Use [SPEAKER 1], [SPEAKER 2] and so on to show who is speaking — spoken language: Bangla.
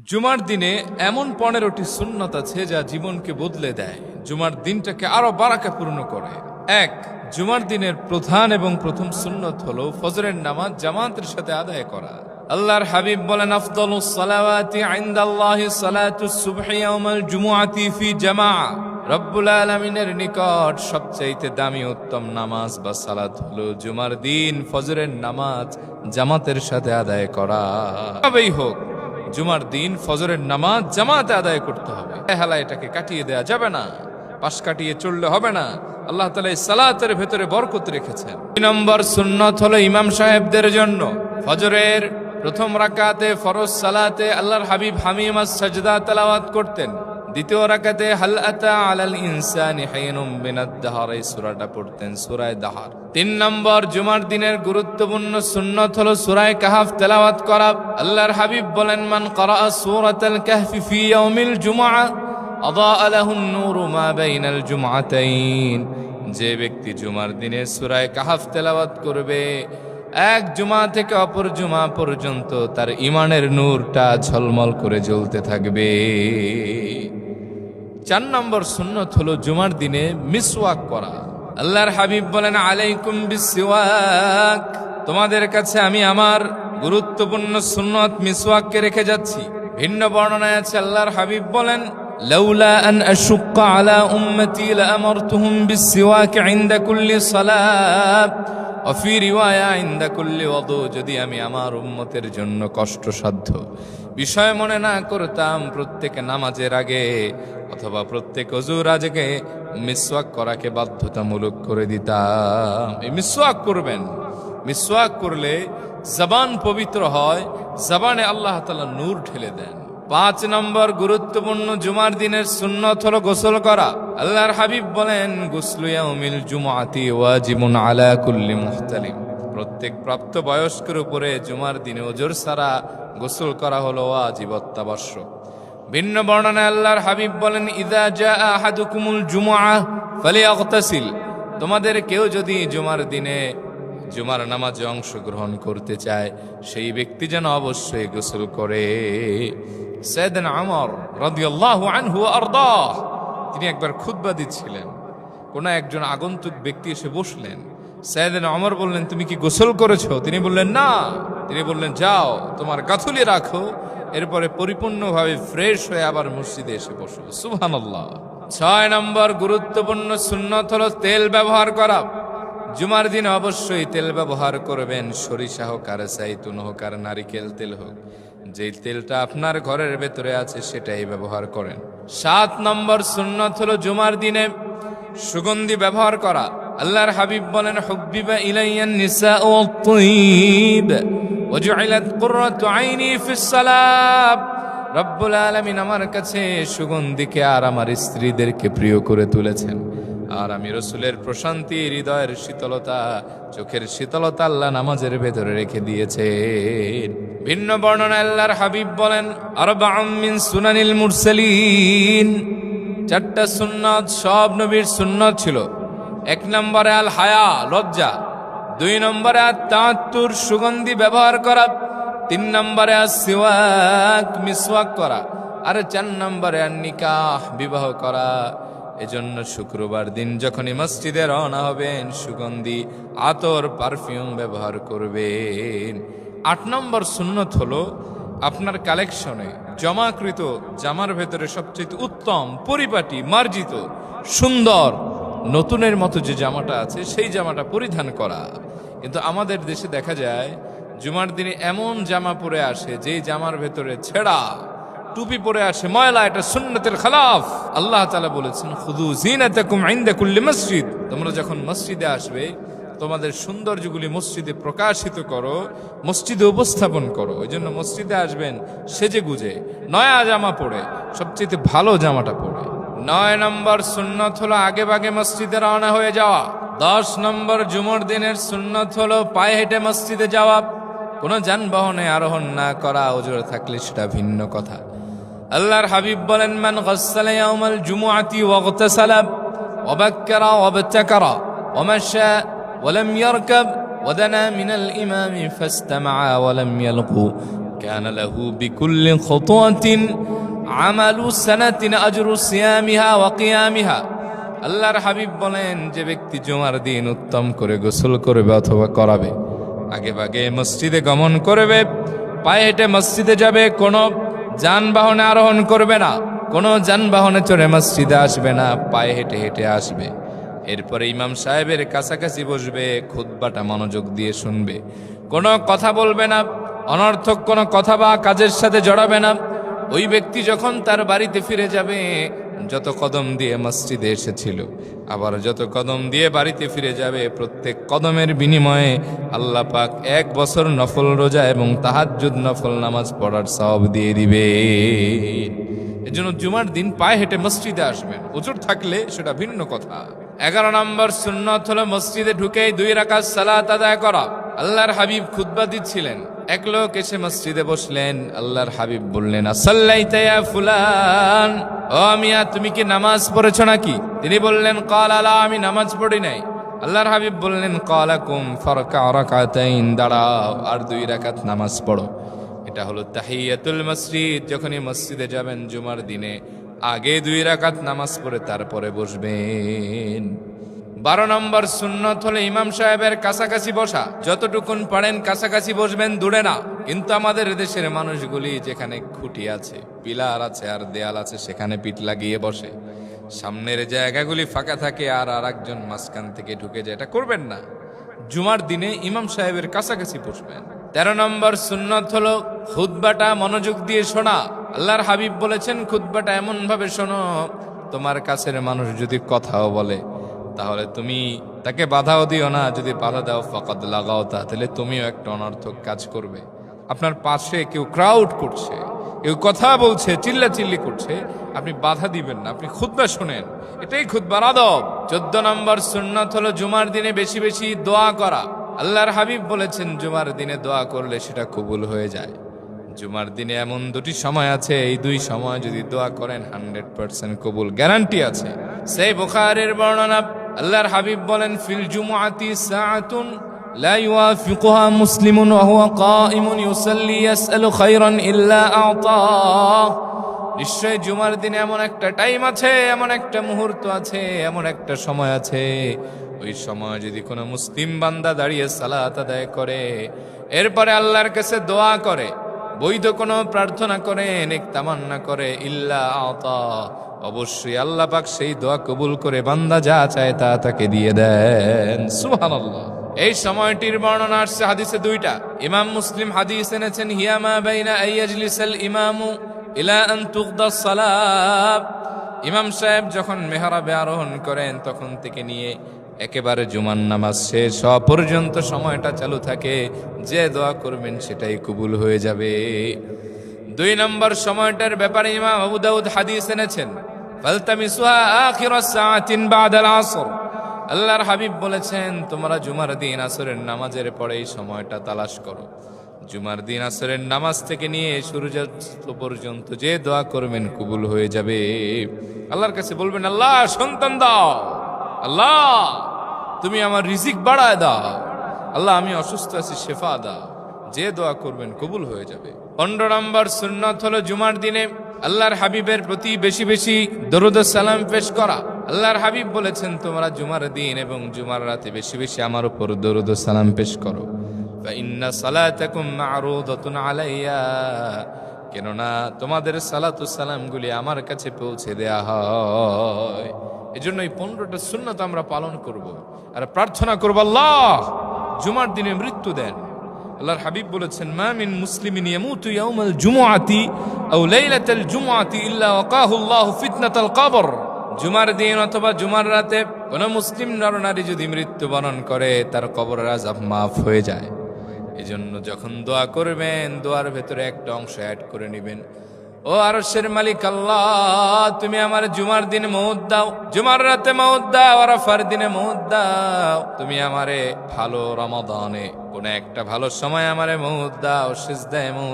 [SPEAKER 1] জুমার দিনে এমন 15টি সুন্নত আছে যা জীবনকে বদলে দেয়, জুমার দিনটাকে আরো বারাকাপূর্ণ করে। এক, জুমার দিনের প্রধান এবং প্রথম সুন্নত হলো ফজরের নামাজ জামাতের সাথে আদায় করা। আল্লাহর হাবিব বলেন, আফদালুস সালাওয়াতি ইনদাল্লাহি সালাতুস সুবহি ইয়াউমাল জুমুআতি ফি জামাআ। রব্বুল আলামিনের নিকট সবচাইতে দামি উত্তম নামাজ বা সালাত হলো জুমার দিন ফজরের নামাজ জামাতের সাথে আদায় করা। তবেই হোক, জুমার দিন ফজরের নামাজ জামাতে আদায় করতে হবে। হেলা এটাকে কাটিয়ে দেয়া যাবে না, পাশ কাটিয়ে চললে হবে না। আল্লাহ তাআলা এই সালাতের ভেতরে বরকত রেখেছেন। 2 নম্বর সুন্নাত হলো ইমাম সাহেবদের জন্য ফজরের প্রথম রাকাতে ফরজ সালাতে আল্লাহর হাবিব হামিমাস সাজদা তেলাওয়াত করতেন। দ্বিতীয় রাকাতে হাল আতা আলাল ইনসানি হাইনুম মিনাদ দাহর, এই সূরাটা পড়তেন, সূরা দাহর। 3 নম্বর জুমার দিনের গুরুত্বপূর্ণ সুন্নাত হলো সূরা কাহফ তেলাওয়াত করা। আল্লাহর হাবিব বলেন, মান ক্বারাআ সূরাতাল কাহফি ফি ইয়াউমিল জুমআ আদাআ লাহুন নূরু মা বাইনাল জুমআতাইন। যে ব্যক্তি জুমার দিনে সূরা কাহফ তেলাওয়াত করবে, এক জুমা থেকে অপর জুমা পর্যন্ত তার ঈমানের নূরটা ঝলমল করে জ্বলতে থাকবে। 4 নম্বর সুন্নাত হলো জুমার দিনে মিসওয়াক করা। আল্লাহর হাবিব বলেন, আলাইকুম বিসওয়াক, তোমাদের কাছে আমি আমার গুরুত্বপূর্ণ সুন্নাত মিসওয়াককে রেখে যাচ্ছি। ভিন্ন বর্ণনায় আছে আল্লাহর হাবিব বলেন, লাউলা আন আশুক্কা আলা উম্মতি লাআমারতুহুম বিসওয়াক ইনদা কুল্লি সালাত ওয়া ফি রিওয়ায়া ইনদা কুল্লি ওযু। যদি আমি আমার উম্মতের জন্য কষ্টসাধ্য বিষয় মনে না করতাম, প্রত্যেক নামাজের আগে অথবা প্রত্যেক ওযুর আগে মিসওয়াক করাকে বাধ্যতামূলক করে দিতাম। এই মিসওয়াক করবেন, মিসওয়াক করলে জবান পবিত্র হয়, জবানে আল্লাহ তাআলা নূর ঢেলে দেন। 5 নম্বর গুরুত্বপূর্ণ জুমার দিনের সুন্নাত হলো গোসল করা। আল্লাহর হাবিব বলেন, গুসলু ইয়াউমিল জুমআতি ওয়াজিবুন আলা কুল্লি মুহতালিম। প্রত্যেক প্রাপ্ত বয়স্কের উপরে জুমার দিনে ওজর ছাড়া গোসল করা হলো ওয়াজিব, অত্যাবশ্যক। ভিন্ন বর্ণনায় আল্লাহর হাবিব বলেন, ইযা জাআ আহাদুকুমুল জুমআ ফালিয়াগতাসিল। তোমাদের কেউ যদি জুমার দিনে জুমার নামাজে অংশগ্রহণ করতে চায়, সেই ব্যক্তি যেন অবশ্যই গোসল করে। সাইয়েদনা ওমর রাদিয়াল্লাহু আনহু ওয়া আরদাহ, তিনি একবার খুতবা দিচ্ছিলেন, কোন একজন আগন্তুক ব্যক্তি এসে বসলেন। সাইয়েদনা ওমর বললেন, তুমি কি গোসল করেছো? তিনি বললেন, না। তিনি বললেন, যাও তোমার গাথুলি রাখো, এরপরে পরিপূর্ণভাবে ফ্রেশ হয়ে আবার মসজিদে এসে বসো। সুবহানাল্লাহ। 6 নম্বর গুরুত্বপূর্ণ সুন্নাত হলো তেল ব্যবহার করা। জুমার দিন অবশ্যই তেল ব্যবহার করবেন, সরিষা হোক আর জাইতুন হোক আর নারিকেল তেল হোক, যেই তেলটা আপনার ঘরের ভেতরে আছে সেটাই ব্যবহার করেন। 7 নম্বর সুন্নাত হলো জুমার দিনে সুগন্ধি ব্যবহার করা। আল্লাহর হাবিব বলেন, হুব্বিবা ইলাইয়ান নিসাউ ওয়াত-তাইয়িব ওয়া জুইলাত কুররাতু আইনি ফিস সালাত। রব্বুল আলামিন আমার কাছে সুগন্ধিকে আর আমার স্ত্রীদেরকে প্রিয় করে তুলেছেন, আর আমি রাসূলের প্রশান্তি, হৃদয়ের শীতলতা, চোখের শীতলতা আল্লাহ নামাজের ভেতরে রেখে দিয়েছেন। ভিন্ন বর্ণনায় আল্লাহর হাবিব বলেন, আরবাউম মিন সুনানিল মুরসালিন। 4টা সুন্নাত সব নবীর সুন্নাত ছিল। 1 নম্বরে আল হায়া, লজ্জা। 2 নম্বরে আত-তাআত্তুর, সুগন্ধি ব্যবহার করা। 3 নম্বরে আস-সিওয়াক, মিসওয়াক করা। আর 4 নম্বরে আন-নিকাহ, বিবাহ করা। এজন্য শুক্রবার দিন যখনই মসজিদে রওনা হবেন, সুগন্ধি, আতর, পারফিউম ব্যবহার করবেন। 8 নম্বর সুন্নত হলো আপনার কালেকশনে জমাকৃত জামার ভেতরে সবচেয়ে উত্তম, পরিপাটি, মার্জিত, সুন্দর, নতুনের মতো যে জামাটা আছে সেই জামাটা পরিধান করা। কিন্তু আমাদের দেশে দেখা যায় জুমার দিনে এমন জামা পরে আসে যেই জামার ভেতরে ছেঁড়া, টুপি পরে আসে, ময়লা। এটা সুন্নতের খেলাফ। আল্লাহ তাআলা বলেছেন, খুযু যিনাতাকুম ইনদা কুল্লি মসজিদ। তোমরা যখন মসজিদে আসবে, তোমাদের সৌন্দর্যগুলি মসজিদে প্রকাশিত করো, মসজিদে উপস্থাপন করো। ওই জন্য মসজিদে আসবেন সেজে গুজে, নয়া জামা পরে, সবচেয়ে ভালো জামাটা পরে। 9 নম্বর সুন্নত হলো আগে ভাগে মসজিদে রওনা হয়ে যাওয়া। 10 নম্বর জুমার দিনের সুন্নত হলো পায়ে হেঁটে মসজিদে যাওয়া, কোনো যানবাহনে আরোহণ না করা। ওজর থাকলে সেটা ভিন্ন কথা। আল্লাহর হাবিব বলেন, মান গাসসালা ইয়াউমাল জুমআতি ওয়াগতাসালা ওয়া বাক্কারা ওয়া বাতাকারা ওয়া মাশা ওয়া লাম ইয়ারকাব ওয়া দানা মিনাল ইমামি ফাসতামাআ ওয়া লাম ইয়ালকু কানা লাহু বিকুল্লি খুতওয়াতিন আমালু সানাতিন আজরু সিয়ামিহা ওয়া কিয়ামিহা। আল্লাহর হাবিব বলেন, যে ব্যক্তি জুমার দিন উত্তম করে গোসল করবে অথবা করাবে, আগে ভাগে মসজিদে গমন করবে, পায়ে হেঁটে মসজিদে যাবে, কোনো যানবাহনে আরোহণ করবে না, কোনো যানবাহনে চড়ে মসজিদে আসবে না, পায়ে হেঁটে হেঁটে আসবে। এরপরে ইমাম সাহেবের কাছাকাছি বসবে, খুতবাটা মনোযোগ দিয়ে শুনবে, কোনো কথা বলবে না, অনর্থক কোনো কথা বা কাজের সাথে জড়াবে না। ওই ব্যক্তি যখন তার বাড়িতে ফিরে যাবে, যত কদম দিয়ে মসজিদে এসেছিল আবার যত কদম দিয়ে বাড়িতে ফিরে যাবে, প্রত্যেক কদমের বিনিময়ে আল্লাহ পাক 1 বছর নফল রোজা এবং তাহাজ্জুদ নফল নামাজ পড়ার সওয়াব দিয়ে দিবে। এজন্য জুমার দিন পায়ে হেঁটে মসজিদে আসবেন। উজুর থাকলে সেটা ভিন্ন কথা। 11 নম্বর সুন্নত হলো মসজিদে ঢুকেই 2 রাকাত সালাত আদায় করা। আল্লাহর হাবিব খুতবা দিচ্ছিলেন, এক লোক এসে মসজিদে বসলেন। আল্লাহর হাবিব বললেন, আসাল্লাইতা ইয়া ফুলান, ও মিয়া তুমি কি নামাজ পড়েছো নাকি? তিনি বললেন, ক্বালা লা, আমি নামাজ পড়ি নাই। আল্লাহর হাবিব বললেন, ক্বালা কুম ফারকা রাকাতাইন, দাঁড়াও আর 2 রাকাত নামাজ পড়ো। এটা হলো তাহিয়াতুল মসজিদ। যখনই মসজিদে যাবেন জুমার দিনে, আগে 2 রাকাত নামাজ পড়ে তারপরে বসবেন। 12 নম্বর সুন্নত হলো ইমাম সাহেবের কাছাকাছি বসা। যতটুকুন পারেন কাছাকাছি বসবেন, দূরে না। কিন্তু আমাদের দেশের মানুষগুলি যেখানে খুঁটি আছে, পিলার আছে আর দেয়াল আছে, সেখানে পিঠ লাগিয়ে বসে। সামনের জায়গাগুলি ফাঁকা থাকে আর আরেকজন মাঝখান থেকে ঢুকে যায়। এটা করবেন না। জুমার দিনে ইমাম সাহেবের কাছাকাছি বসবেন। 13 নম্বর সুন্নত হলো খুতবাটা মনোযোগ দিয়ে শোনা। আল্লাহর হাবিব বলেছেন, খুতবাটা এমন ভাবে শোনো, তোমার কাছের মানুষ যদি কথাও বলে তাহলে তুমি তাকে বাধাও দিও না। যদি বাধা দাও ফাকাদ লাগাও, তাহলে তুমিও একটা অনর্থক কাজ করবে। আপনার পাশে কেউ ক্রাউড করছে, কেউ কথা বলছে, চিল্লাচিল্লি করছে, আপনি বাধা দিবেন না, আপনি খুতবা শোনেন। এটাই খুতবার আদব। 14 নম্বর সুন্নাত হলো জুমার দিনে বেশি বেশি দোয়া করা। আল্লাহর হাবিব বলেছেন, জুমার দিনে দোয়া করলে সেটা কবুল হয়ে যায়। জুমার দিনে এমন 2টি সময় আছে, এই 2 সময় যদি দোয়া করেন 100% কবুল গ্যারান্টি আছে। সেই বুখারীর বর্ণনা, আল্লাহর হাবিব বলেন, ফিল জুমআতি সাআতুন লা ইউয়াফিকুহা মুসলিমুন ওয়া হুয়া কাঈমুন ইউসাল্লি ইয়াসআলু খায়রান ইল্লা আ'তা। নিশ্চয় জুমার দিনে এমন একটা টাইম আছে, এমন একটা মুহূর্ত আছে, এমন একটা সময় আছে, ওই সময় যদি কোনো মুসলিম বান্দা দাঁড়িয়ে সালাত আদায় করে, এরপরে আল্লাহর কাছে দোয়া করে, বৈধ কোনো প্রার্থনা করে, নেক তামান্না করে, ইল্লা আ'তা, অবশ্যই আল্লাহ পাক সেই দোয়া কবুল করে বান্দা যা চায় তা তাকে দিয়ে দেন। সুবহানাল্লাহ। এই সময়টির বর্ণনা আসছে হাদিসে 2টা। ইমাম মুসলিম হাদিস এনেছেন, হিয়ামা বাইনা আইয়াজলিসাল ইমামু ইলা আন তুকদাস সালাত। ইমাম সাহেব যখন মেহরাবে আরোহণ করেন তখন থেকে নিয়ে একেবারে জুমার নামাজ শেষ হওয়া পর্যন্ত সময়টা চালু থাকে। যে দোয়া করবেন সেটাই কবুল হয়ে যাবে। 2 নম্বর সময়টার ব্যাপারে ইমাম আবু দাউদ হাদিস এনেছেন, ফালতামিসুহা আখিরাস সাআতিন বাদাল আসর। আল্লাহর হাবিব বলেছেন, তোমরা জুমার দিন আসরের নামাজের পরে এই সময়টা তালাশ করো। জুমার দিন আসরের নামাজ থেকে নিয়ে সূর্যাস্ত পর্যন্ত যে দোয়া করবেন কবুল হয়ে যাবে। আল্লাহর কাছে বলবেন, আল্লাহ সন্তান দাও, আল্লাহ তুমি আমার রিজিক বাড়ায় দাও, আল্লাহ আমি অসুস্থ আছি শেফা দাও। যে দোয়া করবেন কবুল হয়ে যাবে। 15 নম্বর সুন্নাত হলো জুমার দিনে আল্লাহর হাবিবের প্রতি বেশি বেশি দরুদ ও সালাম পেশ করা। আল্লাহর হাবিব বলেছেন, তোমরা জুমার দিন এবং জুমার রাতে বেশি বেশি আমার উপর দরুদ ও সালাম পেশ করো। ফাইন্না সালাতাকুম মা'রুদাতুন আলাইয়া, কেননা তোমাদের সালাত ও সালামগুলি আমার কাছে পৌঁছে দেয়া হয়। এজন্য এই 15টা সুন্নাত আমরা পালন করব আর প্রার্থনা করব, আল্লাহ জুমার দিনে মৃত্যু দেন। আল্লাহর হাবিব বলেছেন, মা মিন মুসলিমিন ইয়ামুতু ইয়াউমাল জুমআতি আও লাইলাতাল জুমআতি ইল্লা ওয়াকাহু আল্লাহু ফিতনাতাল কবর। জুমার দিন অথবা জুমার রাতে কোন মুসলিম নরনারী যদি মৃত্যুবরণ করে, তার কবরের আযাব মাফ হয়ে যায়। এজন্য যখন দোয়া করবেন, দোয়ার ভেতরে একটা অংশ অ্যাড করে নেবেন, ও আরশের মালিক আল্লাহ, তুমি আমার জুমার দিনে মওত দাও, জুমার রাতে মওত দাও, আরাফার দিনে মওত দাও। তুমি আমারে ভালো রমাদানে কোন একটা ভালো সময় আমারে মওত দাও, সিজদায়ে মওত